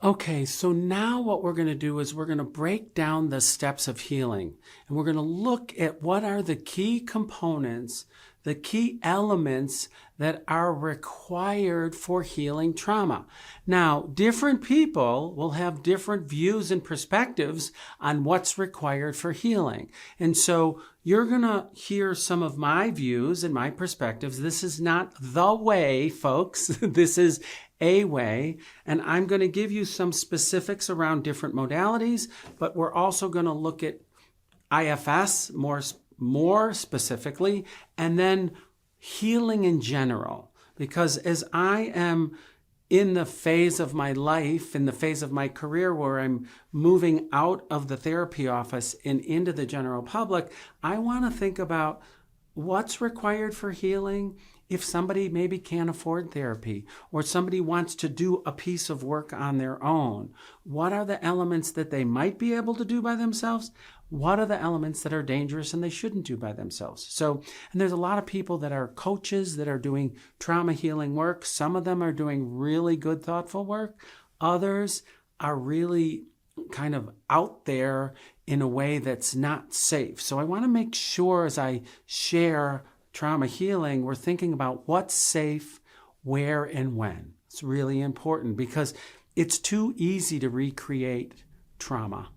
Okay, so now what we're going to do is we're going to break down the steps of healing, and we're going to look at what are the key components, the key elements that are required for healing trauma. Now, different people will have different views and perspectives on what's required for healing. And so you're going to hear some of my views and my perspectives. This is not the way, folks. This is a way, and I'm going to give you some specifics around different modalities, but we're also going to look at IFS more specifically, and then healing in general. Because as I am in the phase of my life, in the phase of my career where I'm moving out of the therapy office and into the general public, I want to think about what's required for healing. If somebody maybe can't afford therapy, or somebody wants to do a piece of work on their own, what are the elements that they might be able to do by themselves? What are the elements that are dangerous and they shouldn't do by themselves? So, and there's a lot of people that are coaches that are doing trauma healing work. Some of them are doing really good, thoughtful work. Others are really kind of out there in a way that's not safe. So I want to make sure as I share trauma healing, we're thinking about what's safe, where, and when. It's really important because it's too easy to recreate trauma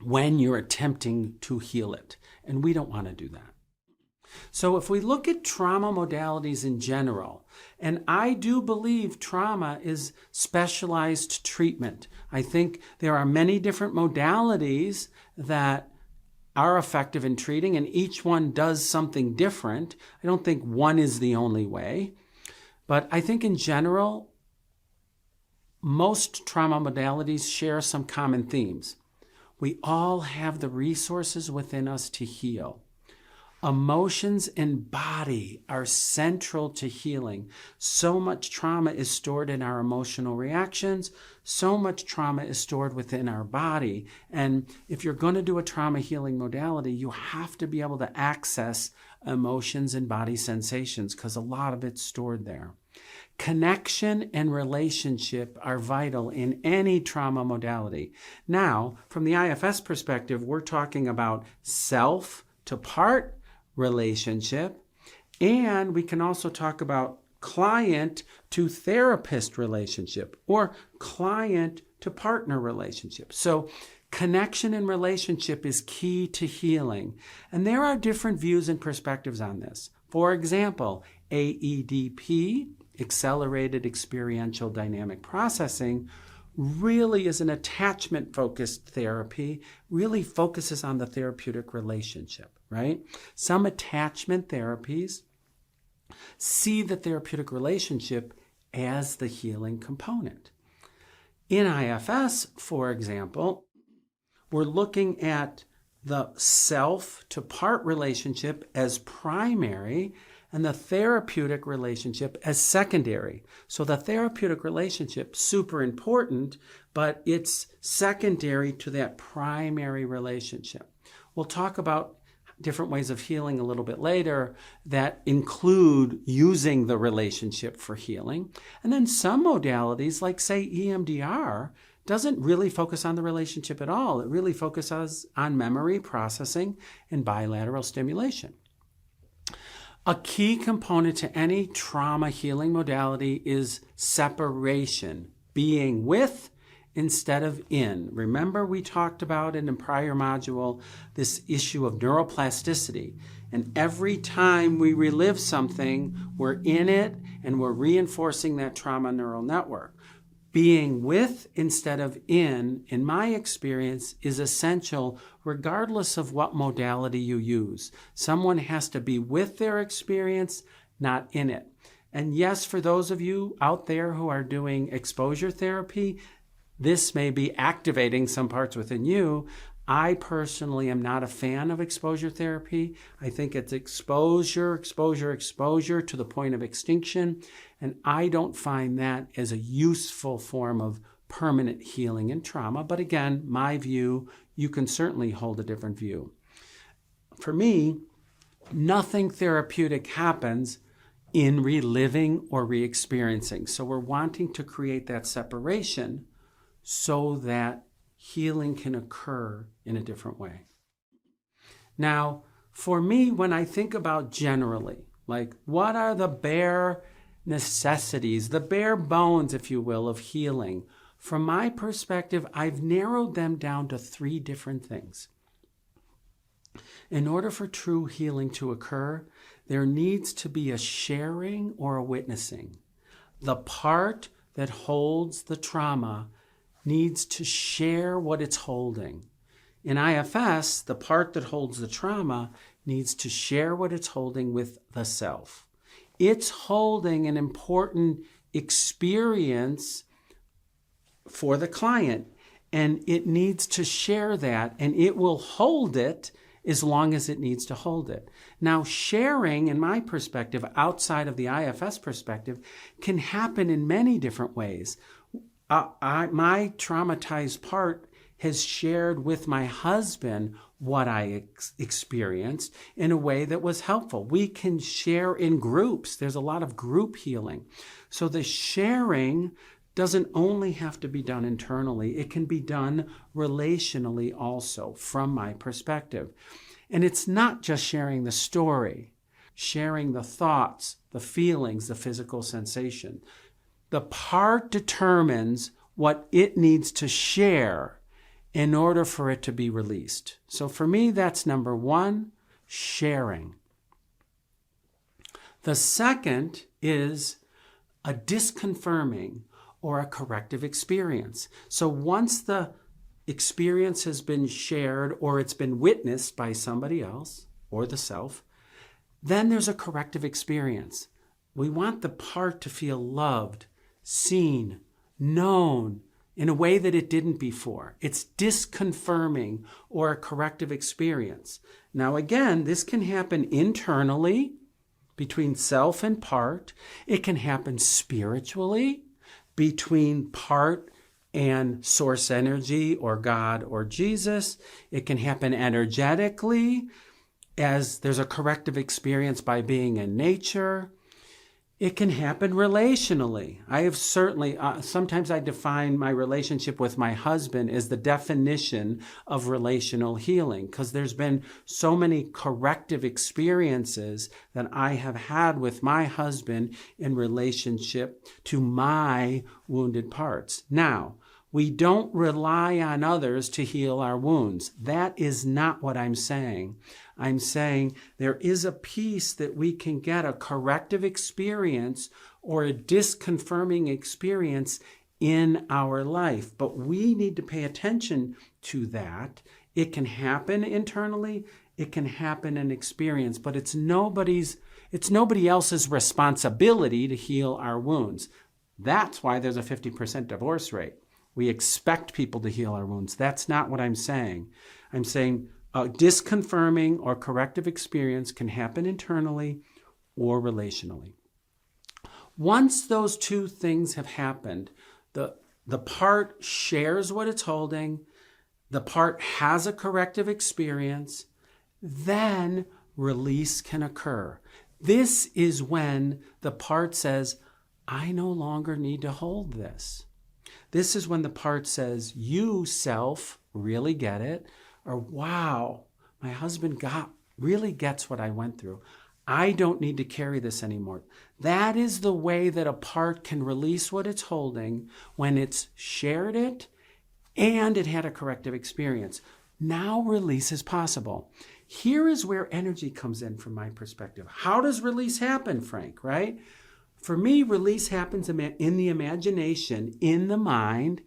when you're attempting to heal it. And we don't want to do that. So if we look at trauma modalities in general, and I do believe trauma is specialized treatment. I think there are many different modalities that are effective in treating, and each one does something different. I don't think one is the only way. But I think in general, most trauma modalities share some common themes. We all have the resources within us to heal. Emotions and body are central to healing. So much trauma is stored in our emotional reactions. So much trauma is stored within our body. And if you're going to do a trauma healing modality, you have to be able to access emotions and body sensations because a lot of it's stored there. Connection and relationship are vital in any trauma modality. Now, from the IFS perspective, we're talking about self to part relationship, and we can also talk about client to therapist relationship or client to partner relationship. So connection and relationship is key to healing. And there are different views and perspectives on this. For example, AEDP, accelerated experiential dynamic processing, really is an attachment-focused therapy, really focuses on the therapeutic relationship, right? Some attachment therapies see the therapeutic relationship as the healing component. In IFS, for example, we're looking at the self to part relationship as primary and the therapeutic relationship as secondary. So the therapeutic relationship, super important, but it's secondary to that primary relationship. We'll talk about different ways of healing a little bit later that include using the relationship for healing. And then some modalities, like say EMDR, doesn't really focus on the relationship at all. It really focuses on memory processing and bilateral stimulation. A key component to any trauma healing modality is separation, being with instead of in. Remember, we talked about in a prior module this issue of neuroplasticity. And every time we relive something, we're in it and we're reinforcing that trauma neural network. Being with instead of in my experience, is essential regardless of what modality you use. Someone has to be with their experience, not in it. And yes, for those of you out there who are doing exposure therapy, this may be activating some parts within you. I personally am not a fan of exposure therapy. I think it's exposure to the point of extinction. And I don't find that as a useful form of permanent healing and trauma. But again, my view, you can certainly hold a different view. For me, nothing therapeutic happens in reliving or re-experiencing. So we're wanting to create that separation so that healing can occur in a different way. Now, for me, when I think about generally, like what are the bare necessities, the bare bones, if you will, of healing, from my perspective, I've narrowed them down to 3 different things. In order for true healing to occur, there needs to be a sharing or a witnessing. The part that holds the trauma needs to share what it's holding. In IFS, the part that holds the trauma needs to share what it's holding with the self. It's holding an important experience for the client, and it needs to share that, and it will hold it as long as it needs to hold it. Now, sharing, in my perspective, outside of the IFS perspective, can happen in many different ways. My traumatized part has shared with my husband what I experienced in a way that was helpful. We can share in groups. There's a lot of group healing. So the sharing doesn't only have to be done internally. It can be done relationally also, from my perspective. And it's not just sharing the story, sharing the thoughts, the feelings, the physical sensation. The part determines what it needs to share in order for it to be released. So for me, that's number 1, sharing. The second is a disconfirming or a corrective experience. So once the experience has been shared or it's been witnessed by somebody else or the self, then there's a corrective experience. We want the part to feel loved, seen, known in a way that it didn't before. It's disconfirming or a corrective experience. Now again, this can happen internally between self and part. It can happen spiritually between part and source energy or God or Jesus. It can happen energetically as there's a corrective experience by being in nature. It can happen relationally. I have certainly, sometimes I define my relationship with my husband as the definition of relational healing, because there's been so many corrective experiences that I have had with my husband in relationship to my wounded parts. Now, we don't rely on others to heal our wounds. That is not what I'm saying. I'm saying there is a piece that we can get, a corrective experience or a disconfirming experience in our life. But we need to pay attention to that. It can happen internally. It can happen in experience, but it's nobody else's responsibility to heal our wounds. That's why there's a 50% divorce rate. We expect people to heal our wounds. That's not what I'm saying. I'm saying a disconfirming or corrective experience can happen internally or relationally. Once those 2 things have happened, the part shares what it's holding, the part has a corrective experience, then release can occur. This is when the part says, I no longer need to hold this. This is when the part says, you, self, really get it, or wow, my husband really gets what I went through. I don't need to carry this anymore. That is the way that a part can release what it's holding when it's shared it and it had a corrective experience. Now release is possible. Here is where energy comes in from my perspective. How does release happen, Frank, right? For me, release happens in the imagination, in the mind,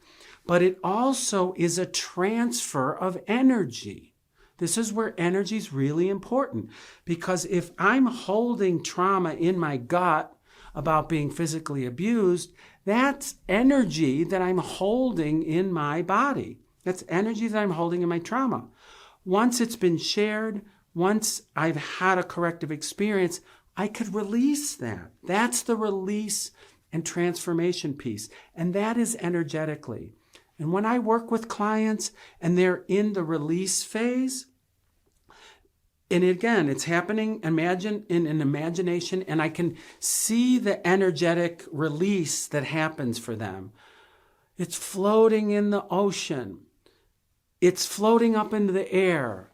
but it also is a transfer of energy. This is where energy is really important, because if I'm holding trauma in my gut about being physically abused, that's energy that I'm holding in my body. That's energy that I'm holding in my trauma. Once it's been shared, once I've had a corrective experience, I could release that. That's the release and transformation piece. And that is energetically. And when I work with clients and they're in the release phase, And again, it's happening, imagine, in an imagination, and I can see the energetic release that happens for them. It's floating in the ocean. It's floating up into the air.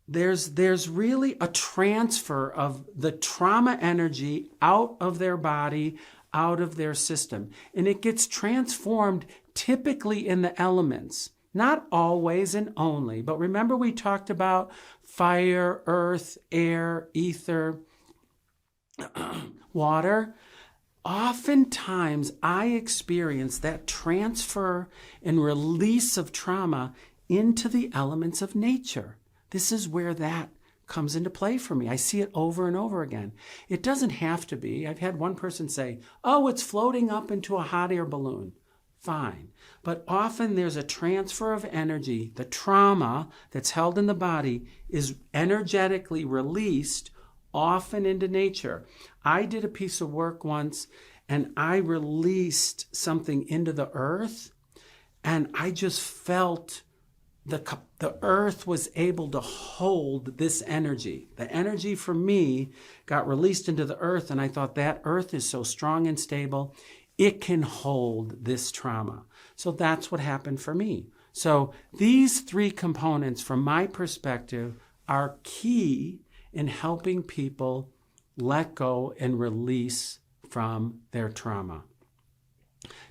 There's really a transfer of the trauma energy out of their body, out of their system. And it gets transformed typically in the elements. Not always and only, but remember we talked about fire, earth, air, ether, water. Oftentimes I experience that transfer and release of trauma into the elements of nature. This is where that comes into play for me. I see it over and over again. It doesn't have to be. I've had one person say, oh, it's floating up into a hot air balloon. Fine. But often there's a transfer of energy. The trauma that's held in the body is energetically released, often into nature. I did a piece of work once and I released something into the earth, and I just felt the earth was able to hold this energy. The energy for me got released into the earth, and I thought that earth is so strong and stable, it can hold this trauma. So that's what happened for me. So these three components, from my perspective, are key in helping people let go and release from their trauma.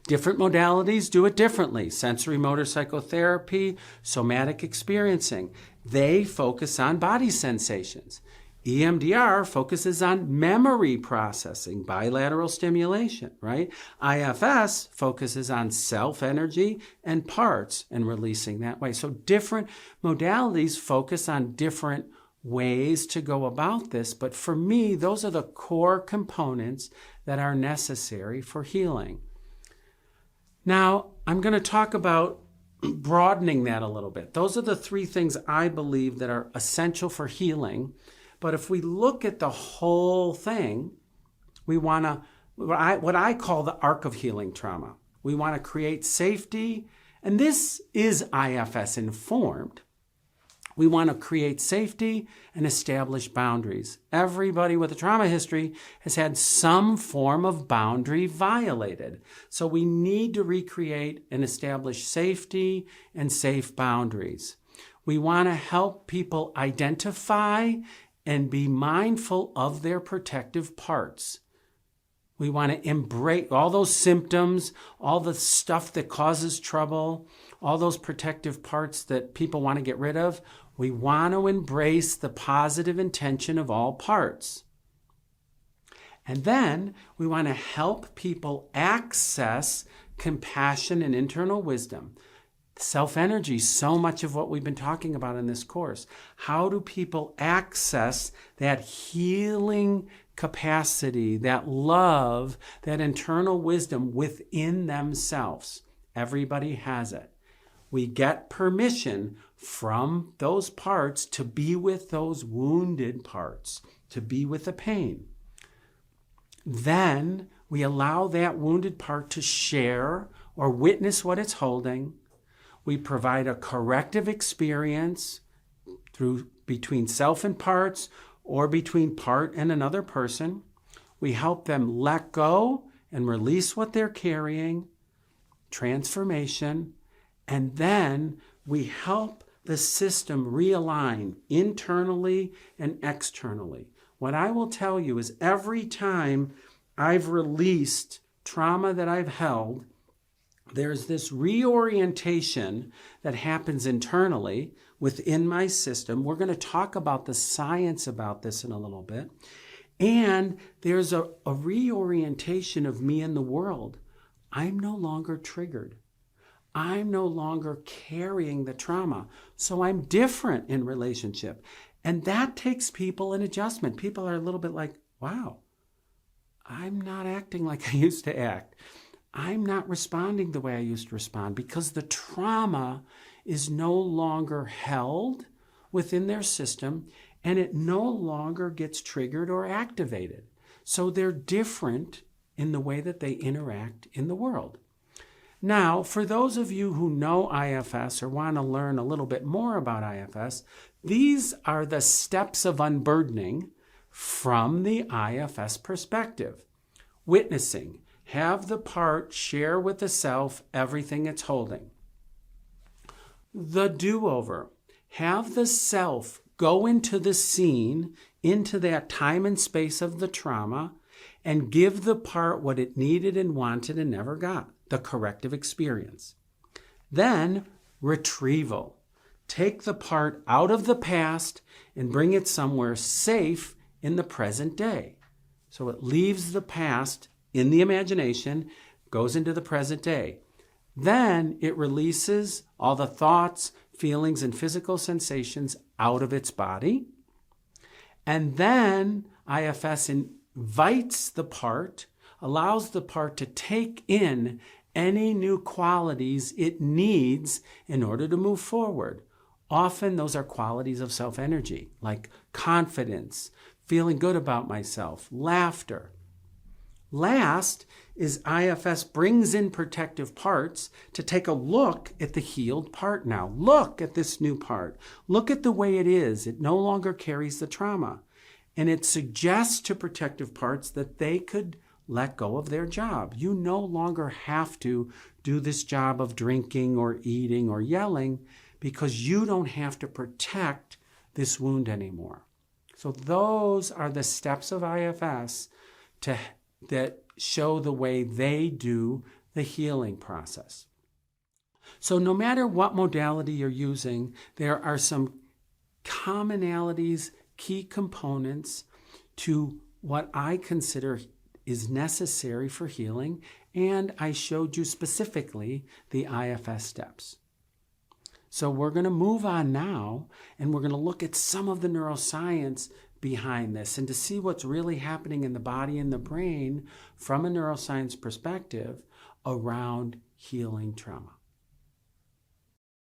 Different modalities do it differently. Sensory motor psychotherapy, somatic experiencing. They focus on body sensations. EMDR focuses on memory processing, bilateral stimulation, right? IFS focuses on self-energy and parts and releasing that way. So different modalities focus on different ways to go about this. But for me, those are the core components that are necessary for healing. Now, I'm going to talk about broadening that a little bit. Those are the three things I believe that are essential for healing. But if we look at the whole thing, we want to, what I call the arc of healing trauma. We want to create safety, and this is IFS informed. We want to create safety and establish boundaries. Everybody with a trauma history has had some form of boundary violated. So we need to recreate and establish safety and safe boundaries. We want to help people identify and be mindful of their protective parts. We want to embrace all those symptoms, all the stuff that causes trouble, all those protective parts that people want to get rid of. We want to embrace the positive intention of all parts. And then we want to help people access compassion and internal wisdom. Self-energy, so much of what we've been talking about in this course. How do people access that healing capacity, that love, that internal wisdom within themselves? Everybody has it. We get permission from those parts to be with those wounded parts, to be with the pain. Then we allow that wounded part to share or witness what it's holding. We provide a corrective experience between self and parts, or between part and another person. We help them let go and release what they're carrying, transformation, and then we help the system realign internally and externally. What I will tell you is every time I've released trauma that I've held, there's this reorientation that happens internally within my system. We're going to talk about the science about this in a little bit. And there's a reorientation of me in the world. I'm no longer triggered. I'm no longer carrying the trauma. So I'm different in relationship. And that takes people an adjustment. People are a little bit like, wow, I'm not acting like I used to act. I'm not responding the way I used to respond, because the trauma is no longer held within their system and it no longer gets triggered or activated. So they're different in the way that they interact in the world. Now, for those of you who know IFS or want to learn a little bit more about IFS, these are the steps of unburdening from the IFS perspective. Witnessing, have the part share with the self everything it's holding. The do-over, have the self go into the scene, into that time and space of the trauma, and give the part what it needed and wanted and never got, the corrective experience. Then, retrieval. Take the part out of the past and bring it somewhere safe in the present day. So it leaves the past in the imagination, goes into the present day. Then it releases all the thoughts, feelings, and physical sensations out of its body. And then IFS invites the part, allows the part to take in any new qualities it needs in order to move forward. Often those are qualities of self-energy, like confidence, feeling good about myself, laughter. Last is IFS brings in protective parts to take a look at the healed part now. Look at this new part. Look at the way it is. It no longer carries the trauma. And it suggests to protective parts that they could let go of their job. You no longer have to do this job of drinking or eating or yelling because you don't have to protect this wound anymore. So those are the steps of IFS that show the way they do the healing process. So no matter what modality you're using, there are some commonalities, key components to what I consider is necessary for healing, and I showed you specifically the IFS steps. So we're going to move on now, and we're going to look at some of the neuroscience behind this and to see what's really happening in the body and the brain from a neuroscience perspective around healing trauma.